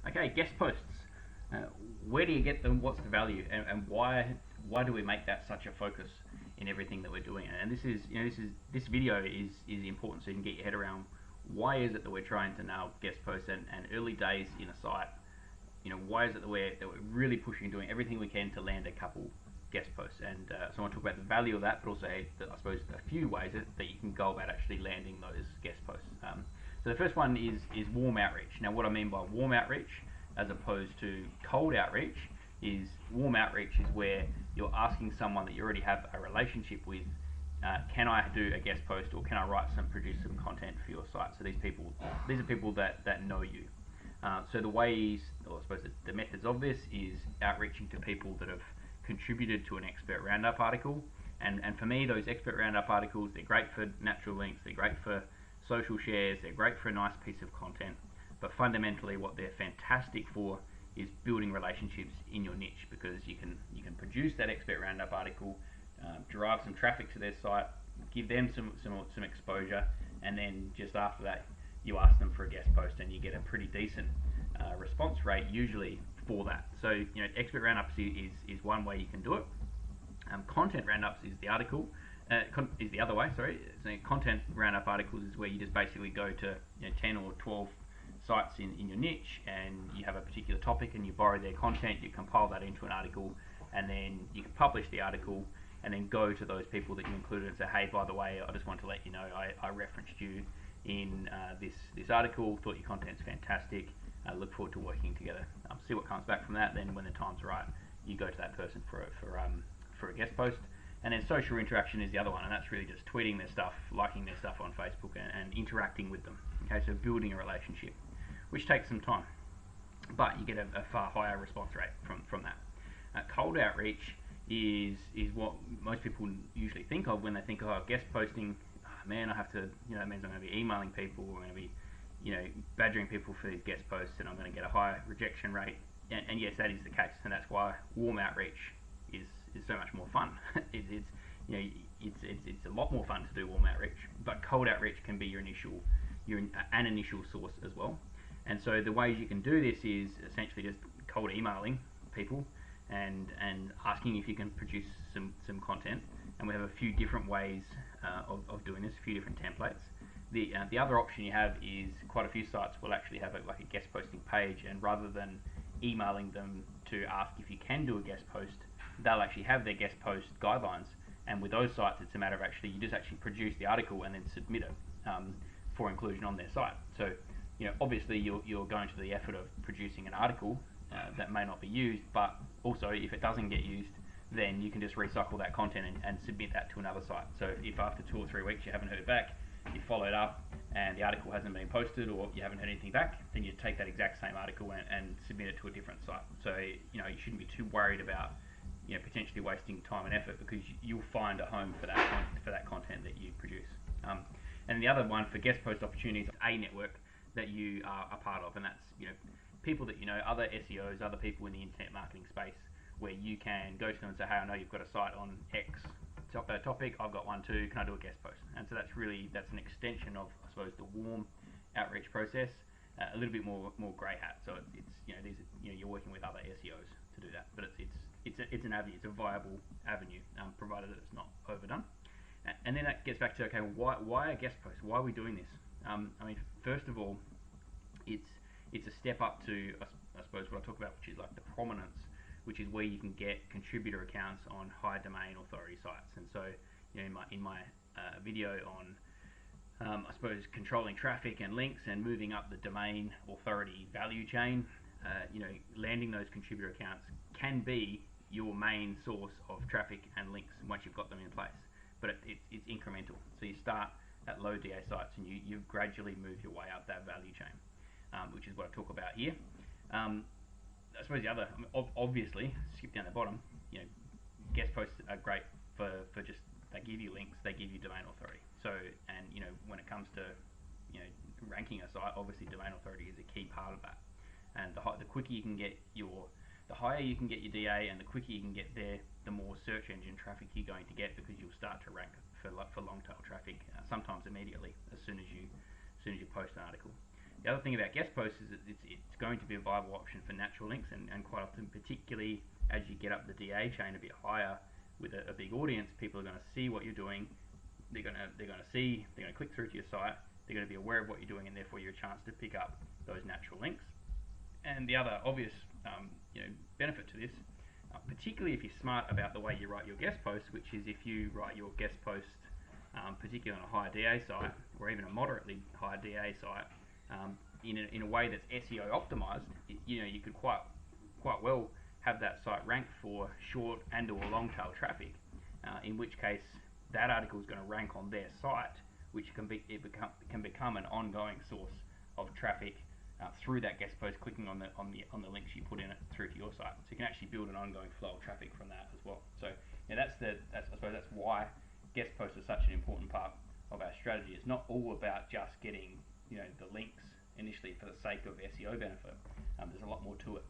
Okay, guest posts. Uh, where do you get them? What's the value, and why do we make that such a focus in everything that we're doing? And this video is important so you can get your head around why is it that we're trying to nail guest posts and early days in a site. Why is it that we're really pushing, doing everything we can to land a couple guest posts? And so I want to talk about the value of that, but also I suppose a few ways that you can go about actually landing those guest posts. So the first one is warm outreach. Now, what I mean by warm outreach, as opposed to cold outreach, is warm outreach is where you're asking someone that you already have a relationship with, can I do a guest post, or can I produce some content for your site? So these are people that know you. So the ways, or I suppose the methods of this is outreaching to people that have contributed to an expert roundup article. And for me, those expert roundup articles, they're great for natural links, they're great for social shares, they're great for a nice piece of content. But fundamentally, what they're fantastic for is building relationships in your niche, because you can produce that expert roundup article, drive some traffic to their site, give them some exposure, and then just after that, you ask them for a guest post, and you get a pretty decent response rate usually for that. So expert roundups is one way you can do it. Content roundups is is the other way. Sorry, so content roundup articles is where you just basically go to 10 or 12 sites in your niche, and you have a particular topic, and you borrow their content, you compile that into an article, and then you can publish the article, and then go to those people that you included and say, hey, by the way, I just want to let you know I referenced you in this article, thought your content's fantastic, look forward to working together. See what comes back from that. Then when the time's right, you go to that person for a guest post. And then social interaction is the other one, and that's really just tweeting their stuff, liking their stuff on Facebook, and interacting with them. Okay, so building a relationship, which takes some time, but you get a far higher response rate from that. Cold outreach is what most people usually think of when they think of guest posting. Oh, man, I have to, that means I'm going to be emailing people, I'm going to be, badgering people for these guest posts, and I'm going to get a higher rejection rate. And yes, that is the case, and that's why warm outreach is so much more fun. It's a lot more fun to do warm outreach, but cold outreach can be your initial source as well. And so the ways you can do this is essentially just cold emailing people and asking if you can produce some content. And we have a few different ways of doing this, a few different templates. The other option you have is quite a few sites will actually have a guest posting page, and rather than emailing them to ask if you can do a guest post, they'll actually have their guest post guidelines. And with those sites, it's a matter of you just produce the article and then submit it for inclusion on their site. So obviously you're going to the effort of producing an article that may not be used, but also if it doesn't get used, then you can just recycle that content and submit that to another site. So if after 2 or 3 weeks you haven't heard back, you follow it up and the article hasn't been posted, or you haven't heard anything back, then you take that exact same article and submit it to a different site. So you shouldn't be too worried about potentially wasting time and effort, because you'll find a home for that content that you produce. And the other one for guest post opportunities, a network that you are a part of, and that's people that other SEOs, other people in the internet marketing space, where you can go to them and say, hey, I know you've got a site on X topic, I've got one too, can I do a guest post? And so that's an extension of, I suppose, the warm outreach process, a little bit more grey hat. So it's you're working with other SEOs to do that, but it's an avenue, it's a viable avenue, provided that it's not overdone. And then that gets back to, okay, why a guest post? Why are we doing this? First of all, it's a step up to, I suppose, what I talk about, which is like the prominence, which is where you can get contributor accounts on high domain authority sites. And so, in my video on, I suppose, controlling traffic and links and moving up the domain authority value chain, landing those contributor accounts can be your main source of traffic and links once you've got them in place. But it's incremental. So you start at low DA sites, and you gradually move your way up that value chain, which is what I talk about here. I suppose the other, obviously, skip down the bottom, guest posts are great for just, they give you links, they give you domain authority. So, and when it comes to ranking a site, obviously domain authority is a key part of that. And the quicker you can get the higher you can get your DA, and the quicker you can get there, the more search engine traffic you're going to get, because you'll start to rank for long tail traffic, sometimes immediately as soon as you post an article. The other thing about guest posts is that it's going to be a viable option for natural links, and quite often, particularly as you get up the DA chain a bit higher with a big audience, people are going to see what you're doing. They're going to click through to your site. They're going to be aware of what you're doing, and therefore you're a chance to pick up those natural links. And the other obvious benefit to this, particularly if you're smart about the way you write your guest posts, which is if you write your guest post, particularly on a higher DA site or even a moderately higher DA site, in a way that's SEO optimized, you could quite well have that site ranked for short and or long tail traffic, in which case that article is going to rank on their site, which can become an ongoing source of traffic through that guest post, clicking on the links you put in it through to your site. So you can actually build an ongoing flow of traffic from that as well. So I suppose that's why guest posts are such an important part of our strategy. It's not all about just getting the links initially for the sake of SEO benefit. There's a lot more to it.